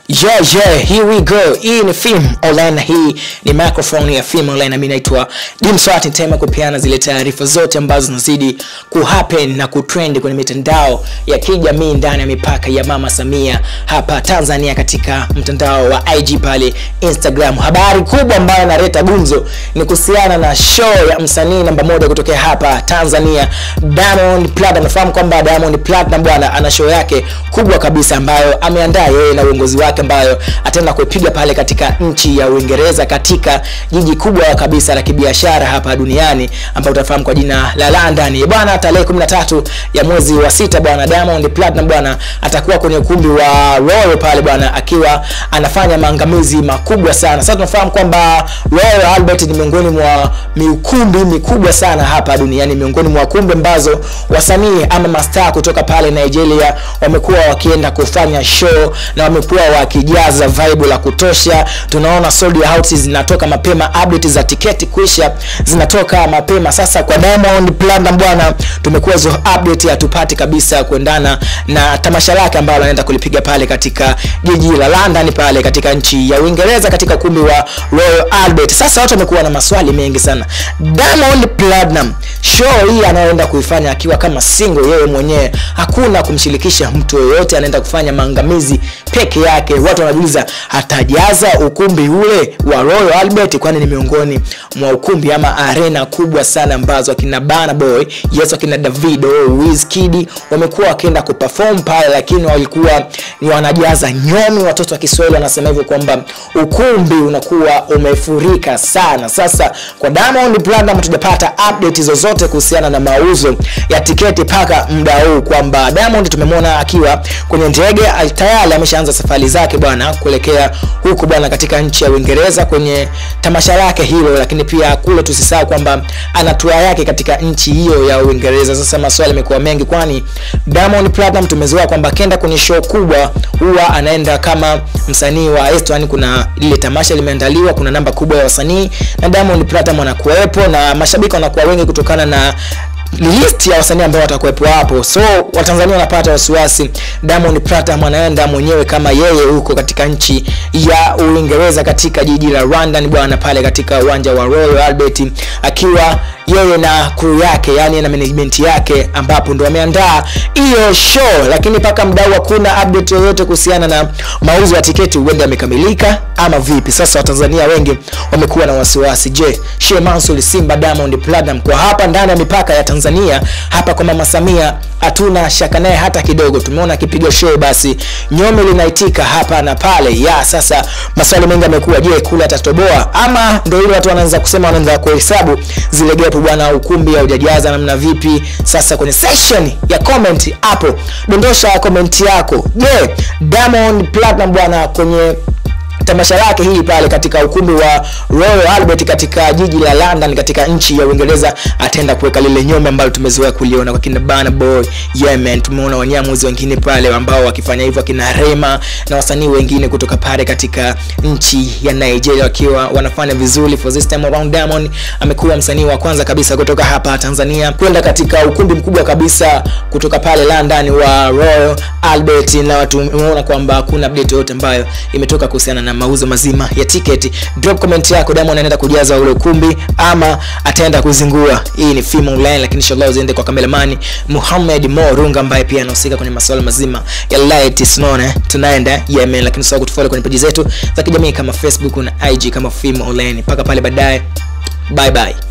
Yeah, here we go. Hii ni Film Online, hii ni microphone ya Film Online. Mimi naitwa Dimswati, tema kupiana zile taarifa zote ambazo zinazidi kuhappen na kutrend kwenye mitandao ya kijamii ndani ya mipaka ya Mama Samia hapa Tanzania, katika mtandao wa IG pale Instagram. Habari kubwa ambayo inaleta gumzo ni kuhusiana na show ya msanii namba 1 kutokea hapa Tanzania, Diamond Platnumz. Nafahamu kwamba Diamond Platnumz bwana ana show yake kubwa kabisa ambayo ameandaa yeye na uongozi wake, ambayo ataenda kuipiga pale katika nchi ya Uingereza, katika jiji kubwa kabisa la kibiashara hapa duniani ambao utafahamu kwa jina la London. Bwana, tarehe 13 ya mwezi wa 6 bwana, Diamond Platnumz bwana atakuwa kwenye ukumbi wa Royal pale bwana, akiwa anafanya maangamizi makubwa sana. Sasa tunafahamu kwamba Royal Albert ni miongoni mwa miukumbi mikubwa sana hapa duniani, miongoni mwa kumbi ambazo wasanii ama mastaa kutoka pale Nigeria wamekuwa wakienda kufanya show na wamekuwa wakijaza vibe la kutosha. Tunaona sold houses zinatoka mapema, update za tiketi kuisha zinatoka mapema. Sasa kwa Diamond Platnumz bwana, tumekuwa hizo update hatupati kabisa kuendana na tamasha lake ambalo anaenda kulipiga pale katika jiji la London pale katika nchi ya Uingereza, katika kumbi wa Royal Albert. Sasa watu wamekuwa na maswali mengi sana. Diamond Platnumz show hii anaenda kuifanya akiwa kama single yeye mwenyewe, hakuna kumshirikisha mtu yoyote, anaenda kufanya maangamizi peke yake. Watu wanajiuliza atajaza ukumbi ule wa Royal Albert, kwani ni miongoni mwa ukumbi ama arena kubwa sana ambazo akina Burna Boy, akina Davido, Wizkid wamekuwa wakienda kuperform pale, lakini walikuwa ni wanajaza nyomi. Watoto wa Kiswahili wanasema hivyo kwamba ukumbi unakuwa umefurika sana. Sasa kwa Diamond Platnumz tutapata update zozote kuhusiana na mauzo ya tiketi paka muda huu, kwamba Diamond tumemwona akiwa kwenye ndege tayari ameshaanza safari zake bwana kuelekea huko bwana katika nchi ya Uingereza kwenye tamasha lake hilo, lakini pia kule tusisahau kwamba ana tour yake katika nchi hiyo ya Uingereza. Sasa maswali yamekuwa mengi, kwani Diamond Platnumz tumezoea kwamba kenda kwenye show kubwa huwa anaenda kama msanii wa Eastern. Kuna ile tamasha limeandaliwa, kuna namba kubwa ya wasanii na Diamond Platnumz anakuwepo na mashabiki wanakuwa wengi kutokana na list ya wasanii ambao watakuwepo hapo. So Watanzania wanapata wasiwasi, Diamond Platnumz anaenda mwenyewe kama yeye huko katika nchi ya Uingereza, katika jiji la London bwana, pale katika uwanja wa Royal Albert, akiwa yeye na crew yake, yani na management yake, ambapo ndo wameandaa hiyo show. Lakini paka mdau hakuna update yoyote kuhusiana na mauzo ya tiketi, huenda yamekamilika ama vipi. Sasa Watanzania wengi wamekuwa na wasiwasi, je, Sheikh Mansour Simba Diamond Platnumz kwa hapa ndani ya mipaka ya Tanzania hapa kwa Mama Samia hatuna shaka naye hata kidogo. Tumeona akipiga show basi nyome linaitika hapa na pale. Sasa maswali mengi yamekuwa, je, kule atatoboa ama ndio ile watu wanaanza kusema, wanaanza kuhesabu zile gap bwana, ukumbi haujajaza namna vipi. Sasa kwenye section ya comment hapo dondosha comment yako, je, Diamond Platnumz bwana kwenye tamasha lake hili pale katika ukumbi wa Royal Albert katika jiji la London katika nchi ya Uingereza ataenda kuweka lile nyome ambalo tumezoea kuliona kwa kina Burna Boy, man, tumeona wanyamuzi wengine pale ambao wakifanya hivyo, kina Rema na wasanii wengine kutoka pale katika nchi ya Nigeria wakiwa wanafanya vizuri. For this time around, Diamond amekuwa msanii wa kwanza kabisa kutoka hapa Tanzania kwenda katika ukumbi mkubwa kabisa kutoka pale London wa Royal Albert, na watu wameona kwamba kuna update yote ambayo imetoka kuhusiana na mauzo mazima ya tiketi. Drop comment yako, Diamond anaenda kujaza ule ukumbi ama ataenda kuzingua? Hii ni Film Online, lakini inshallah uende kwa cameraman Muhammad Morunga ambaye pia anahusika kwenye masuala mazima ya light snone. Tunaenda man, lakini usahau kutufollow kwenye page zetu za kijamii kama Facebook na IG kama Film Online. Paka pale baadaye, bye bye.